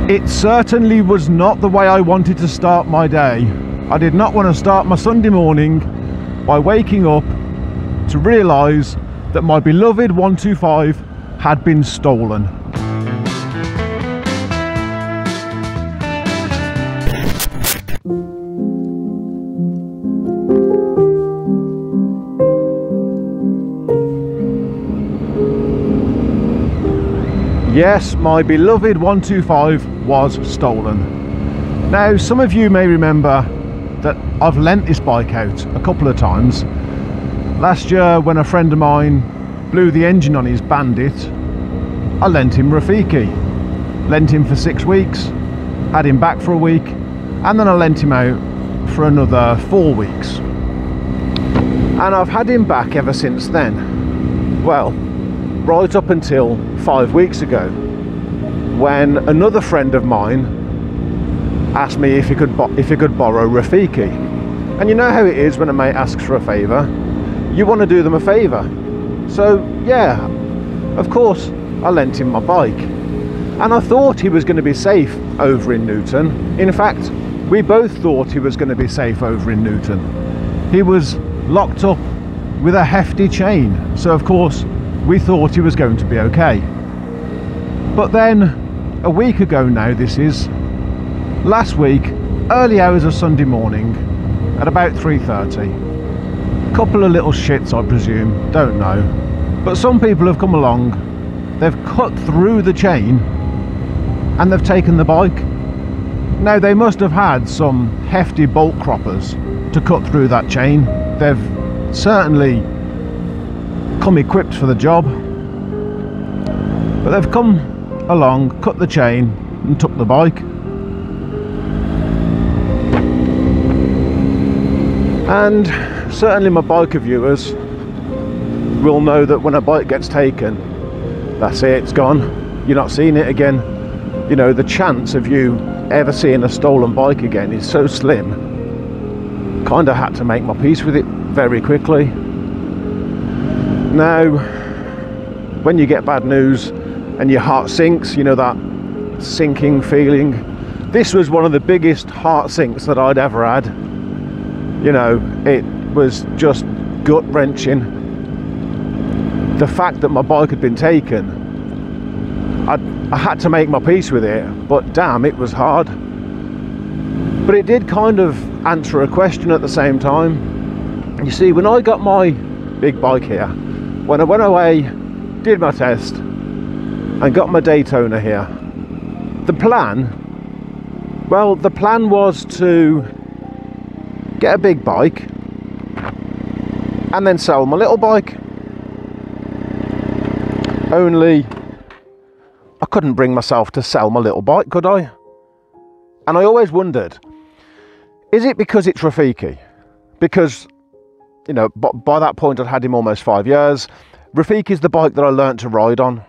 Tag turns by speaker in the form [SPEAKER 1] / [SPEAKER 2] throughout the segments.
[SPEAKER 1] It certainly was not the way I wanted to start my day. I did not want to start my Sunday morning by waking up to realise that my beloved 125 had been stolen. Yes, my beloved 125 was stolen. Now, some of you may remember that I've lent this bike out a couple of times. Last year, when a friend of mine blew the engine on his Bandit, I lent him Rafiki. Lent him for 6 weeks, had him back for a week, and then I lent him out for another 4 weeks. And I've had him back ever since then. Well, right up until 5 weeks ago, when another friend of mine asked me if he could borrow Rafiki. And you know how it is when a mate asks for a favour, you want to do them a favour. So yeah, of course I lent him my bike, and I thought he was going to be safe over in Newton. In fact, we both thought he was going to be safe over in Newton. He was locked up with a hefty chain, so of course we thought he was going to be okay. But then, a week ago now this is, last week, early hours of Sunday morning, at about 3:30, a couple of little shits I presume, don't know, but some people have come along, they've cut through the chain and they've taken the bike. Now, they must have had some hefty bolt croppers to cut through that chain. They've certainly come equipped for the job, but they've come along, cut the chain and took the bike. And certainly my biker viewers will know that when a bike gets taken, that's it, it's gone. You're not seeing it again. You know, the chance of you ever seeing a stolen bike again is so slim. Kind of had to make my peace with it very quickly. Now, when you get bad news and your heart sinks, you know that sinking feeling. This was one of the biggest heart sinks that I'd ever had. You know, it was just gut-wrenching. The fact that my bike had been taken, I had to make my peace with it, but damn, it was hard. But it did kind of answer a question at the same time. You see, when I got my big bike here, when I went away, did my test, and got my Daytona here, the plan was to get a big bike and then sell my little bike. Only I couldn't bring myself to sell my little bike, could I? And I always wondered, is it because it's Rafiki? Because, you know, by that point I'd had him almost 5 years. Rafiki's the bike that I learnt to ride on.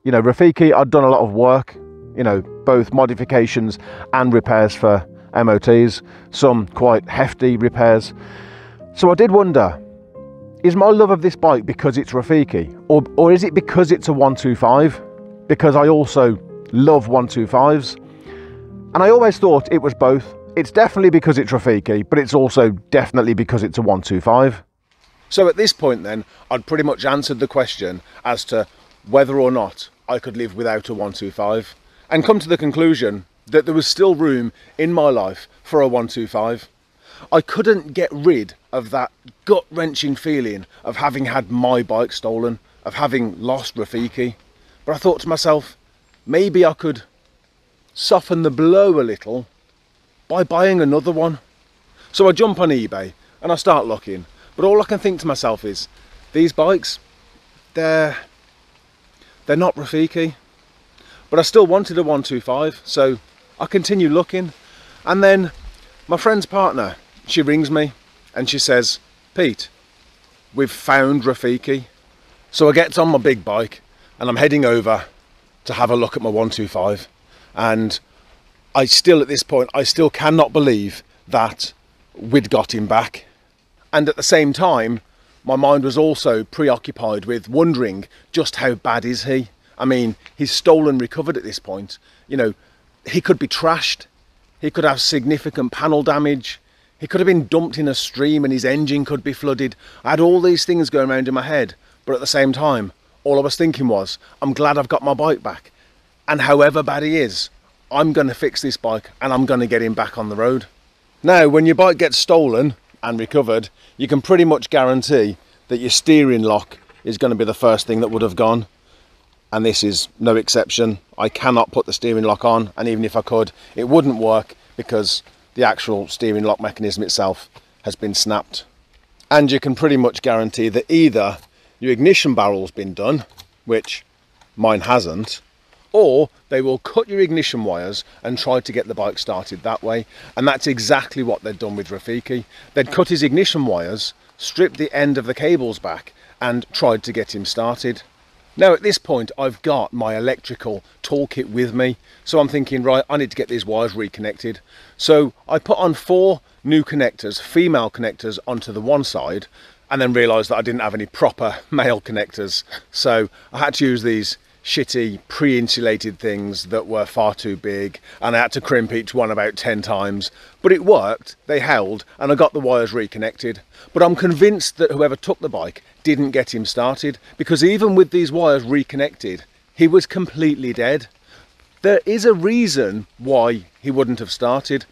[SPEAKER 1] You know, Rafiki, I'd done a lot of work, you know, both modifications and repairs for MOTs, some quite hefty repairs. So I did wonder, is my love of this bike because it's Rafiki? Or is it because it's a 125? Because I also love 125s. And I always thought it was both. It's definitely because it's Rafiki, but it's also definitely because it's a 125. So at this point then, I'd pretty much answered the question as to whether or not I could live without a 125, and come to the conclusion that there was still room in my life for a 125. I couldn't get rid of that gut-wrenching feeling of having had my bike stolen, of having lost Rafiki. But I thought to myself, maybe I could soften the blow a little by buying another one. So I jump on eBay and I start looking, but all I can think to myself is, these bikes, they're not Rafiki. But I still wanted a 125, so I continue looking. And then my friend's partner, she rings me and she says, Pete, we've found Rafiki. So I get on my big bike and I'm heading over to have a look at my 125. And I still, at this point, I still cannot believe that we'd got him back. And at the same time, my mind was also preoccupied with wondering just how bad is he? I mean, he's stolen recovered at this point. You know, he could be trashed, he could have significant panel damage, he could have been dumped in a stream and his engine could be flooded. I had all these things going around in my head, but at the same time, all I was thinking was, I'm glad I've got my bike back. And however bad he is, I'm going to fix this bike and I'm going to get him back on the road. Now, when your bike gets stolen and recovered, you can pretty much guarantee that your steering lock is going to be the first thing that would have gone. And this is no exception. I cannot put the steering lock on, and even if I could, it wouldn't work because the actual steering lock mechanism itself has been snapped. And you can pretty much guarantee that either your ignition barrel's been done, which mine hasn't, or they will cut your ignition wires and try to get the bike started that way. And that's exactly what they'd done with Rafiki. They'd cut his ignition wires, stripped the end of the cables back, and tried to get him started. Now at this point I've got my electrical toolkit with me, so I'm thinking, right, I need to get these wires reconnected. So I put on 4 new connectors, female connectors, onto the one side, and then realised that I didn't have any proper male connectors, so I had to use these shitty pre-insulated things that were far too big, and I had to crimp each one about 10 times, but it worked, they held, and I got the wires reconnected. But I'm convinced that whoever took the bike didn't get him started, because even with these wires reconnected, he was completely dead. There is a reason why he wouldn't have started,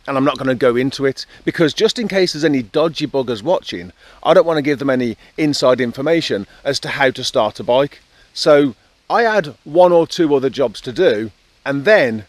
[SPEAKER 1] and I'm not going to go into it, because just in case there's any dodgy buggers watching, I don't want to give them any inside information as to how to start a bike. So I had 1 or 2 other jobs to do, and then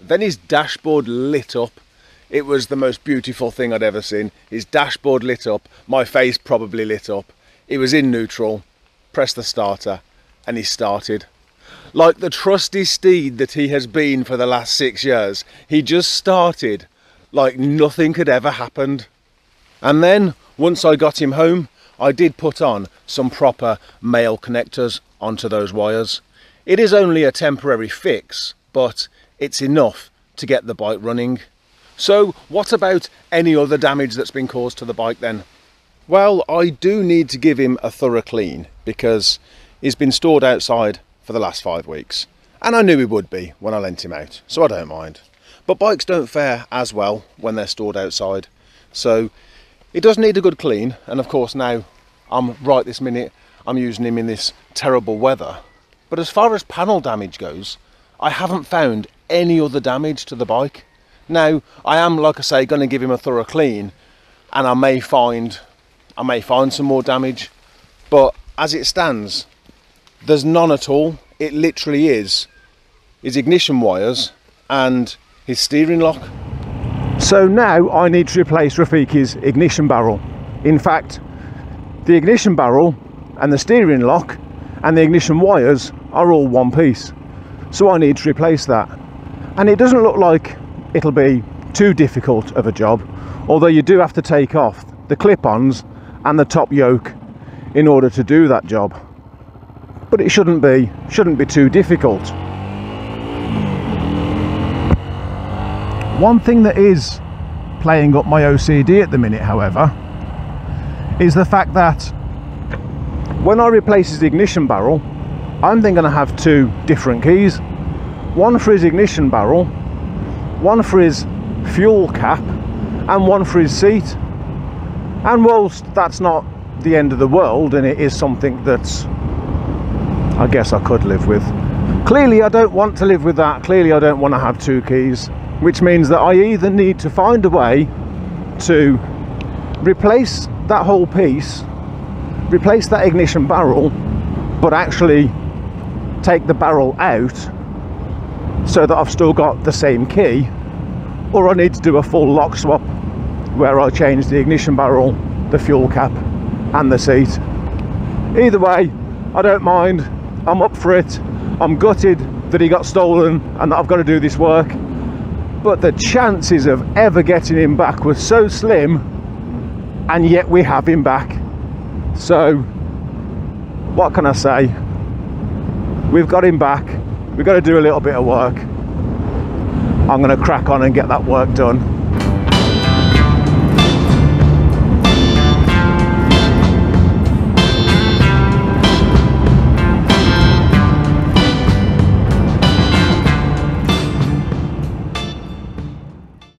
[SPEAKER 1] his dashboard lit up. It was the most beautiful thing I'd ever seen. His dashboard lit up, my face probably lit up. It was in neutral, pressed the starter, and he started. Like the trusty steed that he has been for the last 6 years, he just started like nothing had ever happened. And then, once I got him home, I did put on some proper male connectors onto those wires. It is only a temporary fix, but it's enough to get the bike running. So what about any other damage that's been caused to the bike then? Well, I do need to give him a thorough clean, because he's been stored outside for the last 5 weeks, and I knew he would be when I lent him out, so I don't mind. But bikes don't fare as well when they're stored outside, so it does need a good clean. And of course now, right this minute, I'm using him in this terrible weather. But as far as panel damage goes, I haven't found any other damage to the bike. Now, I am, like I say, going to give him a thorough clean, and I may find some more damage, but as it stands, there's none at all. It literally is his ignition wires and his steering lock. So now I need to replace Rafiki's ignition barrel. In fact, the ignition barrel and the steering lock and the ignition wires are all one piece. So I need to replace that. And it doesn't look like it'll be too difficult of a job, although you do have to take off the clip-ons and the top yoke in order to do that job. But it shouldn't be too difficult. One thing that is playing up my OCD at the minute, however, is the fact that when I replace his ignition barrel, I'm then going to have 2 different keys. One for his ignition barrel, one for his fuel cap, and one for his seat. And whilst that's not the end of the world, and it is something that's, I guess I could live with, clearly I don't want to live with that. Clearly I don't want to have 2 keys, which means that I either need to find a way to replace that whole piece, replace that ignition barrel, but actually take the barrel out so that I've still got the same key, or I need to do a full lock swap where I change the ignition barrel, the fuel cap and the seat. Either way, I don't mind. I'm up for it. I'm gutted that he got stolen and that I've got to do this work, but the chances of ever getting him back were so slim, and yet we have him back. So what can I say? We've got him back. We've got to do a little bit of work. I'm going to crack on and get that work done.